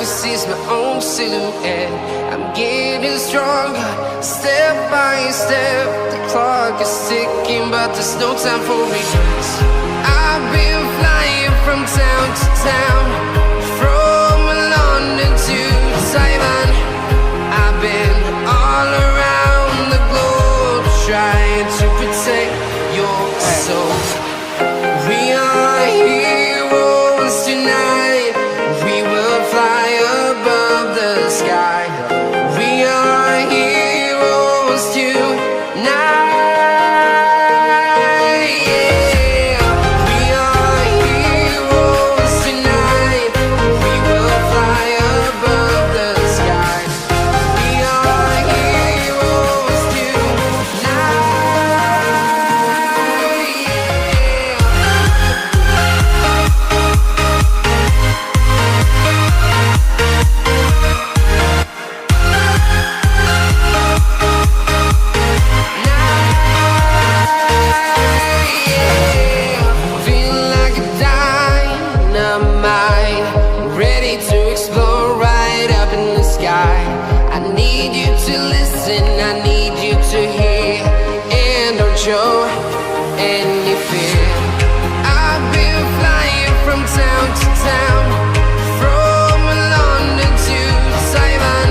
can see my own silhouette. I'm getting stronger, step by step. The clock is ticking, but there's no time for regrets. I've been flying from town to town, from London to Taiwan. I've been all around the globe, trying to protect your soul. We are heroes tonight. We will fly above the sky. We are heroes tonight. Show any fear. I've been flying from town to town, from London to Taiwan.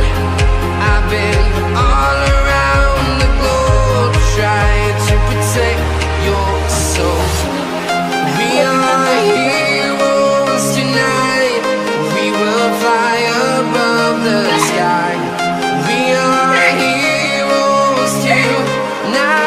I've been all around the globe, trying to protect your soul. We are heroes tonight. We will fly above the sky. We are heroes tonight.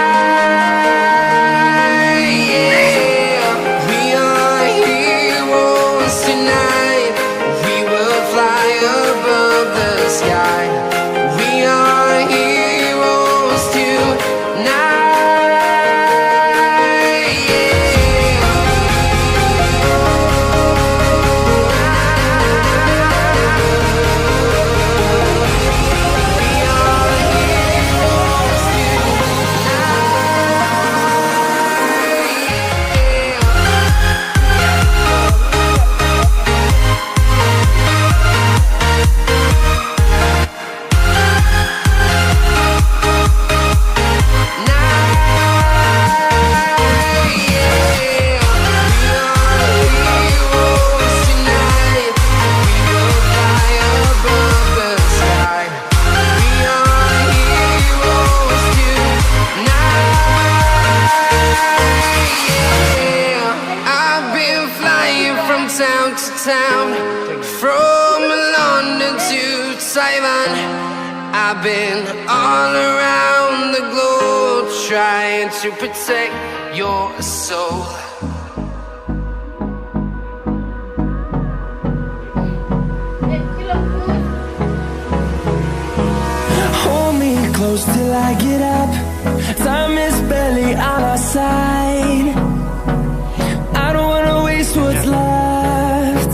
From London to Taiwan, I've been all around the globe, trying to protect your soul. Hold me close till I get up. Time is barely on our side. I don't wanna waste what's left.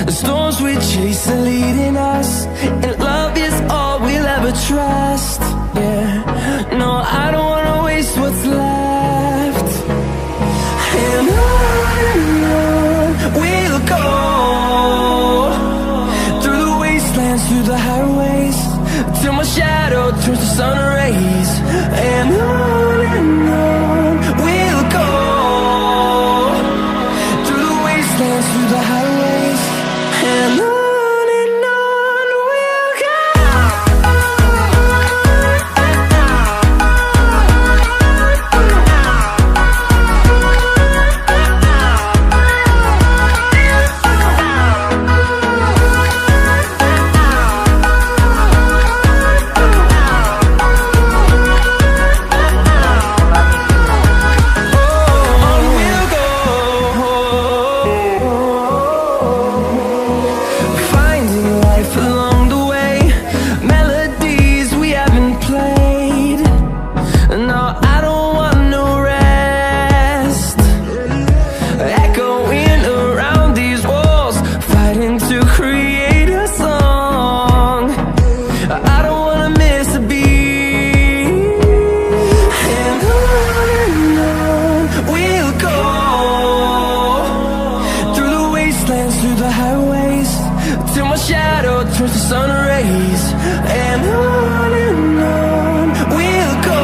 The storms we chase are leading us, and love is all we'll ever trust. Yeah, no, I don't wanna waste what's left. And on we'll go, through the wastelands, through the highways, till my shadow turns to sun rays. And on we'll go, through the wastelands, through the highways, and on we'll go. Till my shadow turns to sun rays. And on we'll go,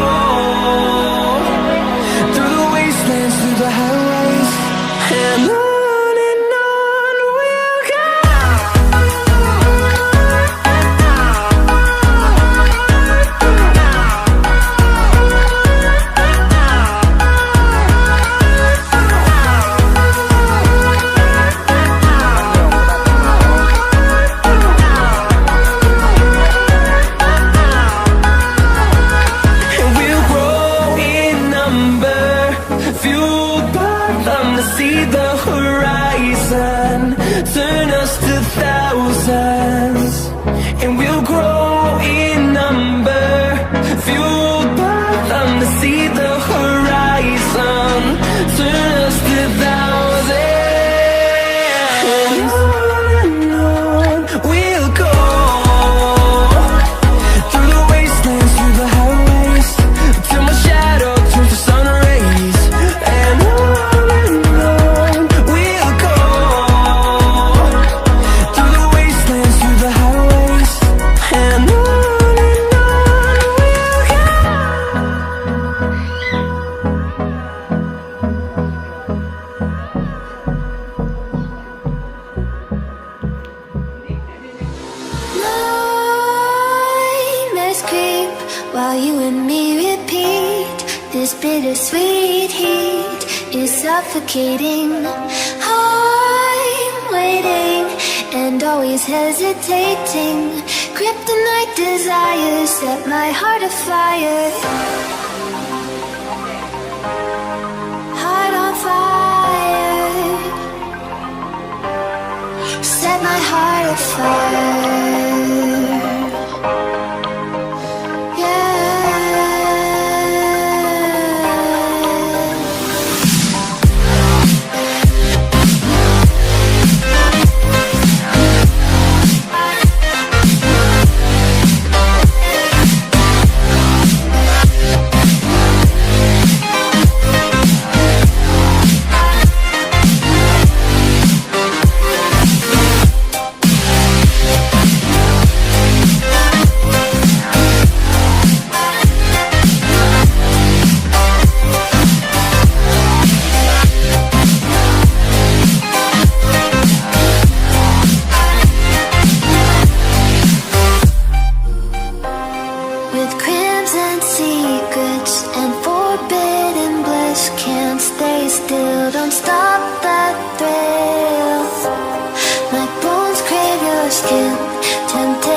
through the wastelands, through the highways. And on we'll go. And we'll grow in number, fueled by them to see the horizon, turn us to thousands. And we'll grow in number, fueled by them to see the horizon, turn us to thousands. And on we'll go, through the wastelands, through the highways, till my shadow turns to sun rays. And on we'll go, through the wastelands, through the highways. And on we'll go. Nightmares creep while you and me repeat. This bittersweet heat is suffocating. I'm waiting and always hesitating. Kryptonite desires set my heart afire. Heart on fire. Set my heart afire. With crimson secrets and forbidden bliss, can't stay still, don't stop that thrill. My bones crave your skin, temptation.